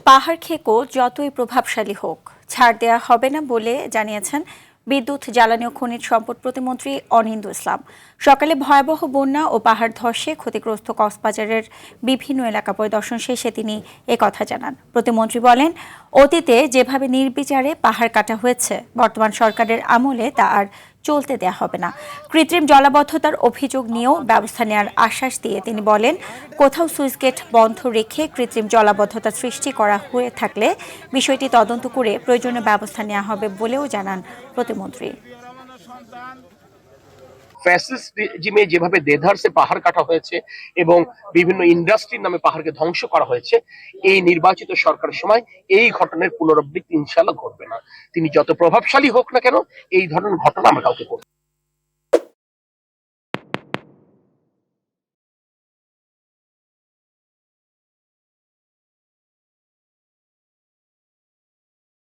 পাহাড় খেকো যতই প্রভাবশালী হোক ছাড় দেয়া হবে না বলে জানিয়েছেন বিদ্যুৎ, জ্বালানি ও খনিজ সম্পদ প্রতিমন্ত্রী অনিন্দ্য ইসলাম। সকালে ভয়াবহ বন্যা ও পাহাড় ধসে ক্ষতিগ্রস্ত কক্সবাজারের বিভিন্ন এলাকা পরিদর্শন শেষে তিনি একথা জানান। প্রতিমন্ত্রী বলেন, অতীতে যেভাবে নির্বিচারে পাহাড় কাটা হয়েছে, বর্তমান সরকারের আমলে তা আর চলতে দেয়া হবে না। কৃত্রিম জলাবদ্ধতার অভিযোগ নিয়েও ব্যবস্থা নেওয়ার আশ্বাস দিয়ে তিনি বলেন, কোথাও সুইচ গেট বন্ধ রেখে কৃত্রিম জলাবদ্ধতা সৃষ্টি করা হয়ে থাকলে বিষয়টি তদন্ত করে প্রয়োজনীয় ব্যবস্থা নেওয়া হবে বলেও জানান প্রতিমন্ত্রী। ফ্যাসিস্ট রেজিমে যেভাবে দেধারসে পাহাড় কাটা হয়েছে এবং বিভিন্ন ইন্ডাস্ট্রির নামে পাহাড়কে ধ্বংস করা হয়েছে, এই নির্বাচিত সরকারের সময় এই ঘটনার পুনরাবৃত্তি ইনশাআল্লাহ ঘটবে না। তিনি যত প্রভাবশালী হোক না কেন, এই ধরনের ঘটনা আমরা কাউকে করব।